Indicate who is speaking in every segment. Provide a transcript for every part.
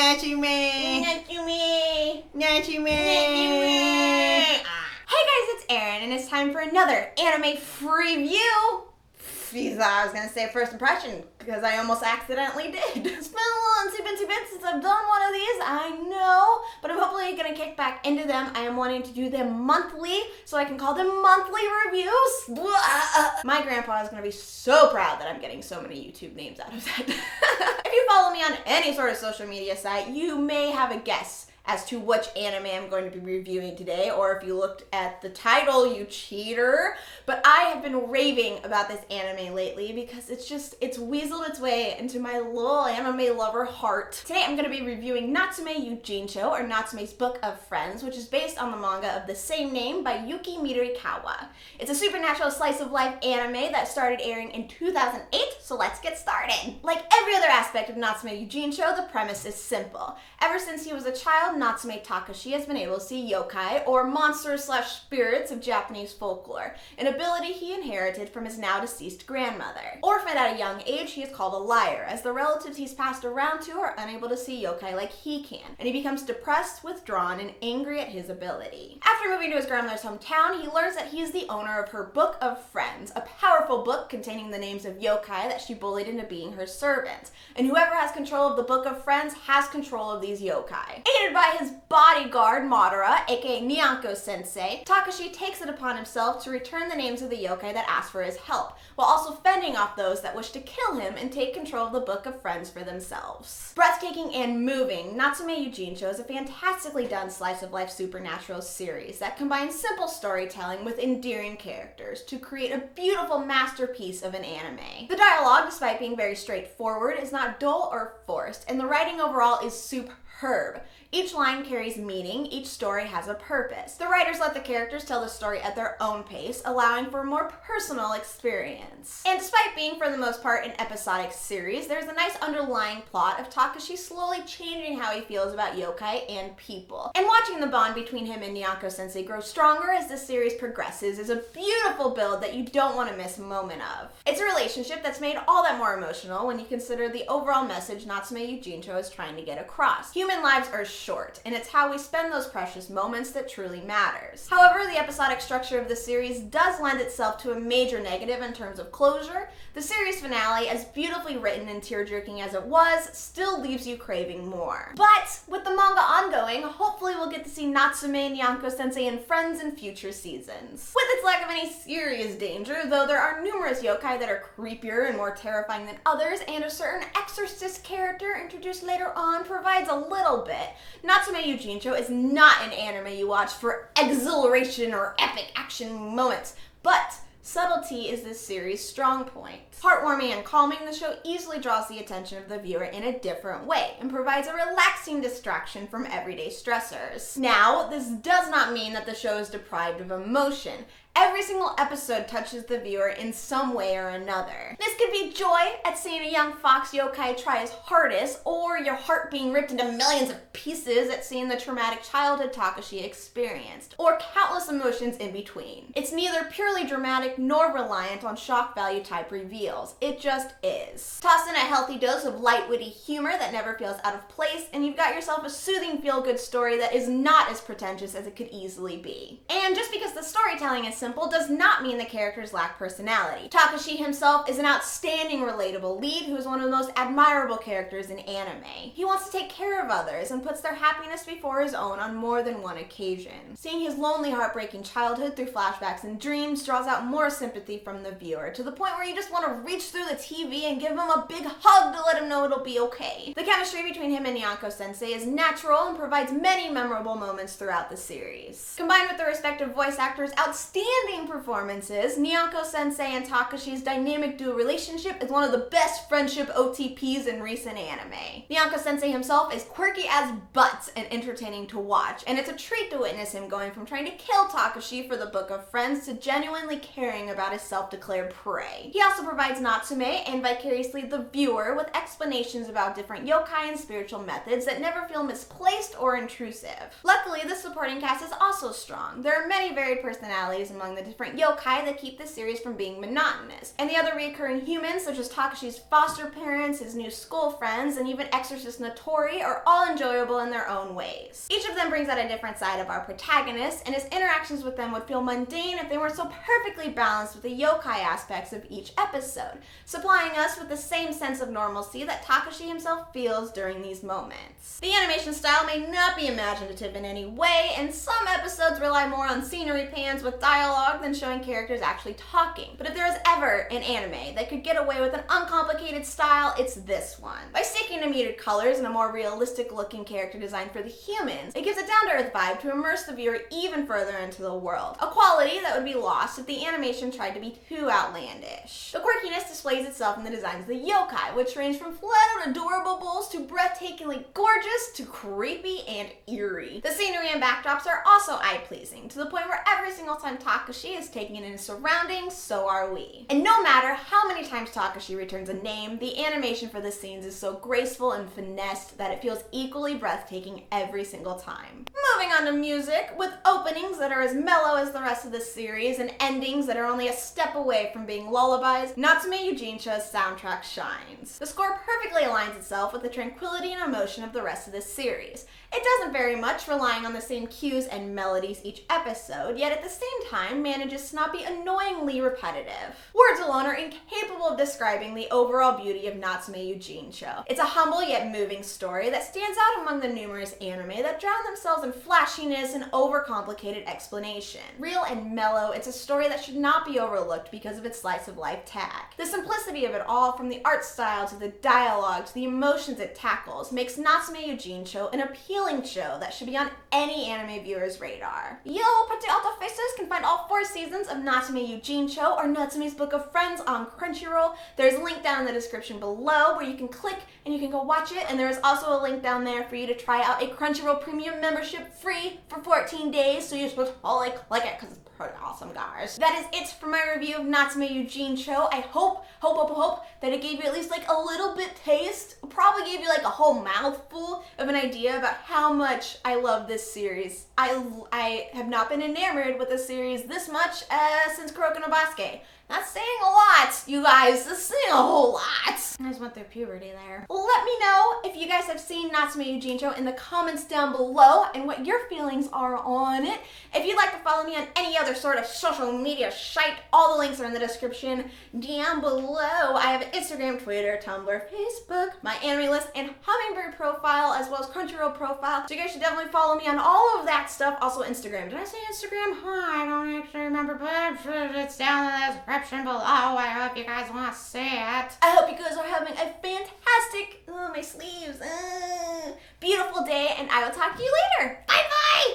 Speaker 1: Natsume! Natsume! Hey guys, it's Erin, and it's time for another anime review. I was gonna say first impression, because I almost accidentally did. It's been a little insy bit since I've done one of these, I know, but I'm hopefully gonna kick back into them. I am wanting to do them monthly, so I can call them monthly reviews. My grandpa is gonna be so proud that I'm getting so many YouTube names out of that. If you follow me on any sort of social media site, you may have a guess as to which anime I'm going to be reviewing today, or if you looked at the title, you cheater. But I have been raving about this anime lately because it's weaseled its way into my little anime lover heart. Today I'm going to be reviewing Natsume Yuujinchou, or Natsume's Book of Friends, which is based on the manga of the same name by Yuki Midorikawa. It's a supernatural slice of life anime that started airing in 2008, so let's get started. Like every other aspect of Natsume Yuujinchou, the premise is simple. Ever since he was a child, Natsume Takashi has been able to see yokai, or monsters/spirits of Japanese folklore, an ability he inherited from his now deceased grandmother. Orphaned at a young age, he is called a liar, as the relatives he's passed around to are unable to see yokai like he can, and he becomes depressed, withdrawn, and angry at his ability. After moving to his grandmother's hometown, he learns that he is the owner of her Book of Friends, a powerful book containing the names of yokai that she bullied into being her servants, and whoever has control of the Book of Friends has control of these yokai. Aided by his bodyguard, Madara, aka Nyanko-sensei, Takashi takes it upon himself to return the names of the yokai that ask for his help, while also fending off those that wish to kill him and take control of the Book of Friends for themselves. Breathtaking and moving, Natsume Yuujinchou is a fantastically done slice-of-life supernatural series that combines simple storytelling with endearing characters to create a beautiful masterpiece of an anime. The dialogue, despite being very straightforward, is not dull or forced, and the writing overall is superb. Each line carries meaning, each story has a purpose. The writers let the characters tell the story at their own pace, allowing for a more personal experience. And despite being for the most part an episodic series, there's a nice underlying plot of Takashi slowly changing how he feels about yokai and people. And watching the bond between him and Nyanko-sensei grow stronger as the series progresses is a beautiful build that you don't want to miss a moment of. It's a relationship that's made all that more emotional when you consider the overall message Natsume Yuujinchou is trying to get across. Human lives are short, and it's how we spend those precious moments that truly matters. However, the episodic structure of the series does lend itself to a major negative in terms of closure. The series finale, as beautifully written and tear-jerking as it was, still leaves you craving more. But with the manga ongoing, hopefully we'll get to see Natsume and Nyanko-sensei and friends in future seasons. With its lack of any serious danger, though there are numerous yokai that are creepier and more terrifying than others, and a certain exorcist character introduced later on provides a little bit, Natsume Yuujinchou is not an anime you watch for exhilaration or epic action moments, but subtlety is this series' strong point. Heartwarming and calming, the show easily draws the attention of the viewer in a different way and provides a relaxing distraction from everyday stressors. Now, this does not mean that the show is deprived of emotion. Every single episode touches the viewer in some way or another. This could be joy at seeing a young fox yokai try his hardest, or your heart being ripped into millions of pieces at seeing the traumatic childhood Takashi experienced, or countless emotions in between. It's neither purely dramatic nor reliant on shock value type reveals. It just is. Toss in a healthy dose of light, witty humor that never feels out of place, and you've got yourself a soothing feel-good story that is not as pretentious as it could easily be. And just because the storytelling is simple does not mean the characters lack personality. Takashi himself is an outstanding relatable lead who is one of the most admirable characters in anime. He wants to take care of others and puts their happiness before his own on more than one occasion. Seeing his lonely, heartbreaking childhood through flashbacks and dreams draws out more sympathy from the viewer, to the point where you just want to reach through the TV and give him a big hug to let him know it'll be okay. The chemistry between him and Nyanko-sensei is natural and provides many memorable moments throughout the series. Combined with the respective voice actors' outstanding performances, Nyanko-sensei and Takashi's dynamic dual relationship is one of the best friendship OTPs in recent anime. Nyanko-sensei himself is quirky as butts and entertaining to watch, and it's a treat to witness him going from trying to kill Takashi for the Book of Friends to genuinely caring about his self-declared prey. He also provides Natsume and vicariously the viewer with explanations about different yokai and spiritual methods that never feel misplaced or intrusive. Luckily, the supporting cast is also strong. There are many varied personalities among among the different yokai that keep the series from being monotonous. And the other recurring humans, such as Takashi's foster parents, his new school friends, and even Exorcist Notori, are all enjoyable in their own ways. Each of them brings out a different side of our protagonist, and his interactions with them would feel mundane if they weren't so perfectly balanced with the yokai aspects of each episode, supplying us with the same sense of normalcy that Takashi himself feels during these moments. The animation style may not be imaginative in any way, and some episodes rely more on scenery pans with dialogue than showing characters actually talking. But if there is ever an anime that could get away with an uncomplicated style, it's this one. By sticking to muted colors and a more realistic looking character design for the humans, it gives a down-to-earth vibe to immerse the viewer even further into the world, a quality that would be lost if the animation tried to be too outlandish. The quirkiness displays itself in the designs of the yokai, which range from flat-out adorable bulls to breathtakingly gorgeous to creepy and eerie. The scenery and backdrops are also eye-pleasing, to the point where every single time Takashi is taking in his surroundings, so are we. And no matter how many times Takashi returns a name, the animation for the scenes is so graceful and finessed that it feels equally breathtaking every single time. Moving on to music, with openings that are as mellow as the rest of the series and endings that are only a step away from being lullabies, Natsume Yuujinchou's soundtrack shines. The score perfectly aligns itself with the tranquility and emotion of the rest of the series. It doesn't vary much, relying on the same cues and melodies each episode, yet at the same time manages to not be annoyingly repetitive. Words alone are incapable of describing the overall beauty of Natsume Yuujinchou. It's a humble yet moving story that stands out among the numerous anime that drown themselves in flashiness and overcomplicated explanation. Real and mellow, it's a story that should not be overlooked because of its slice of life tag. The simplicity of it all, from the art style to the dialogue to the emotions it tackles, makes Natsume Yuujinchou an appealing show that should be on any anime viewer's radar. Yo, pretty auto faces can find all 4 seasons of Natsume Yuujinchou or Natsume's Book of Friends on Crunchyroll. There's a link down in the description below where you can click and you can go watch it, and there is also a link down there for you to try out a Crunchyroll premium membership free for 14 days, so you're supposed to totally click it because it's pretty awesome, guys. That is it for my review of Natsume Yuujinchou. I hope that it gave you at least like a little bit taste. Probably gave you like a whole mouthful of an idea about how much I love this series. I have not been enamored with a series this much since Kuroko no Basuke. That's saying a lot, you guys. That's saying a whole lot. I just went through puberty there. Let me know if you guys have seen Natsume Yuujinchou in the comments down below and what your feelings are on it. If you'd like to follow me on any other sort of social media shite, all the links are in the description down below. I have an Instagram, Twitter, Tumblr, Facebook, my anime list, and Hummingbird profile, as well as Crunchyroll profile. So you guys should definitely follow me on all of that stuff. Also Instagram. Did I say Instagram? I don't actually remember, but I'm sure it's down in the description below. I hope you guys want to see it. I hope you guys are having a fantastic, my sleeves, beautiful day, and I will talk to you later. Bye-bye!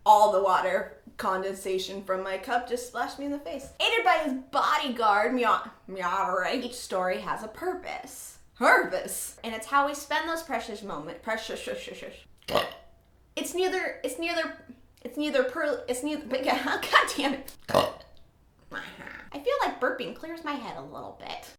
Speaker 1: All the water condensation from my cup just splashed me in the face. Aided by his bodyguard, Midorikawa, each story has a purpose. And it's how we spend those precious moments. It's neither, God damn it. I feel like burping clears my head a little bit.